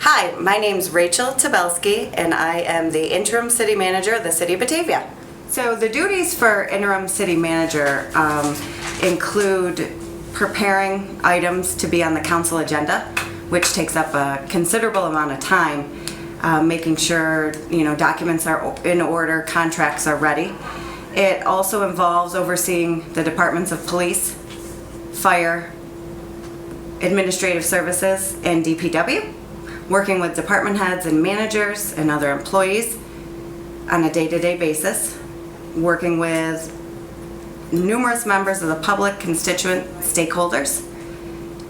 Hi, my name's Rachel Tabelski, and I am the interim city manager of the city of Batavia. So the duties for interim city manager include preparing items to be on the council agenda, which takes up a considerable amount of time, making sure documents are in order, contracts are ready. It also involves overseeing the departments of police, fire, administrative services, and DPW, working with department heads and managers and other employees on a day-to-day basis, working with numerous members of the public, constituent stakeholders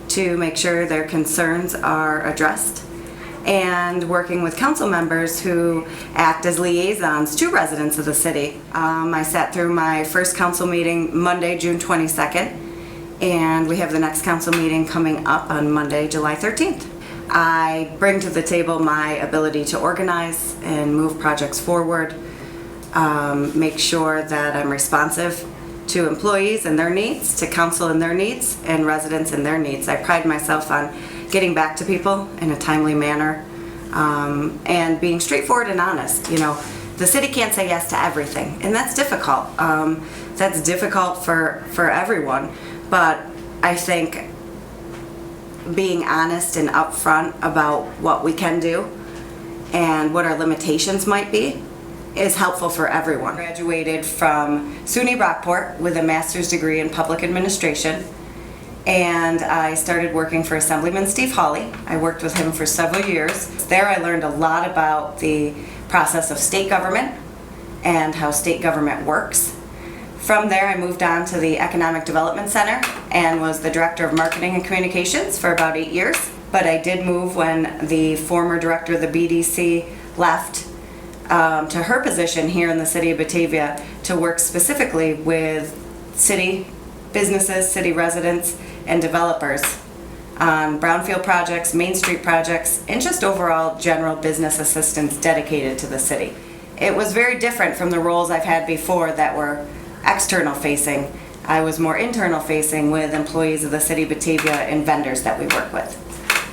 to make sure their concerns are addressed, and working with council members who act as liaisons to residents of the city. I sat through my first council meeting Monday, June 22nd, and we have the next council meeting coming up on Monday, July 13th. I bring to the table my ability to organize and move projects forward, make sure that I'm responsive to employees and their needs, to council and their needs, and residents and their needs. I pride myself on getting back to people in a timely manner, and being straightforward and honest. The city can't say yes to everything, and that's difficult. That's difficult for everyone, but I think being honest and upfront about what we can do and what our limitations might be is helpful for everyone. I graduated from SUNY Brockport with a master's degree in public administration, and I started working for Assemblyman Steve Hawley. I worked with him for several years. There I learned a lot about the process of state government and how state government works. From there, I moved on to the Economic Development Center and was the Director of Marketing and Communications for about 8 years. But I did move when the former director of the BDC left to her position here in the city of Batavia to work specifically with city businesses, city residents, and developers on brownfield projects, Main Street projects, and just overall general business assistance dedicated to the city. It was very different from the roles I've had before that were external facing. I was more internal facing with employees of the city of Batavia and vendors that we work with.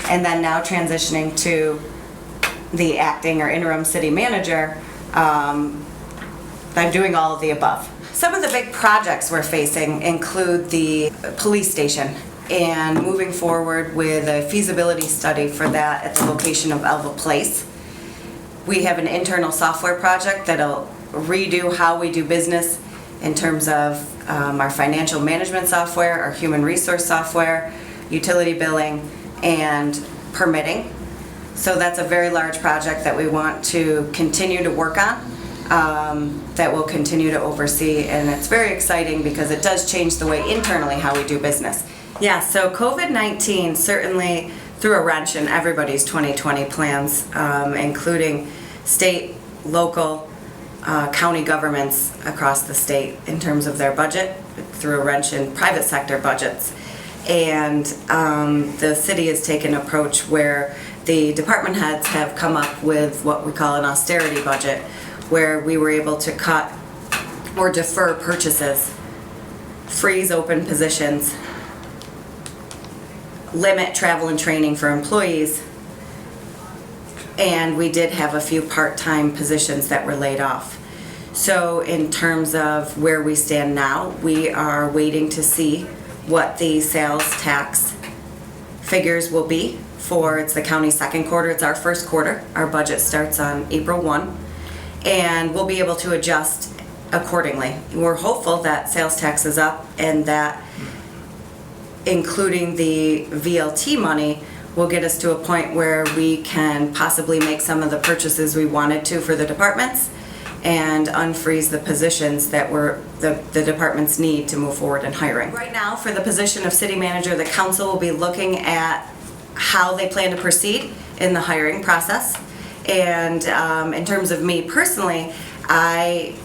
And then now transitioning to the acting or interim city manager, I'm doing all of the above. Some of the big projects we're facing include the police station and moving forward with a feasibility study for that at the location of Elva Place. We have an internal software project that'll redo how we do business in terms of our financial management software, our human resource software, utility billing, and permitting. So that's a very large project that we want to continue to work on, that we'll continue to oversee, and it's very exciting because it does change the way internally how we do business. Yeah, so COVID-19 certainly threw a wrench in everybody's 2020 plans, including state, local, county governments across the state in terms of their budget. It threw a wrench in private sector budgets. And the city has taken an approach where the department heads have come up with what we call an austerity budget, where we were able to cut or defer purchases, freeze open positions, limit travel and training for employees, and we did have a few part-time positions that were laid off. So in terms of where we stand now, we are waiting to see what the sales tax figures will be for, it's the county's second quarter, it's our first quarter. Our budget starts on April 1, and we'll be able to adjust accordingly. We're hopeful that sales tax is up and that including the VLT money will get us to a point where we can possibly make some of the purchases we wanted to for the departments and unfreeze the positions that the departments need to move forward in hiring. Right now, for the position of city manager, the council will be looking at how they plan to proceed in the hiring process. And in terms of me personally, I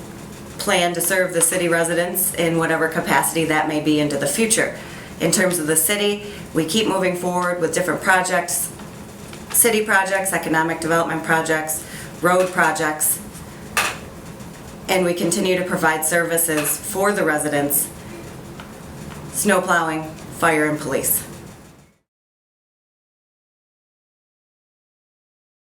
plan to serve the city residents in whatever capacity that may be into the future. In terms of the city, we keep moving forward with different projects, city projects, economic development projects, road projects, and we continue to provide services for the residents, snow plowing, fire, and police.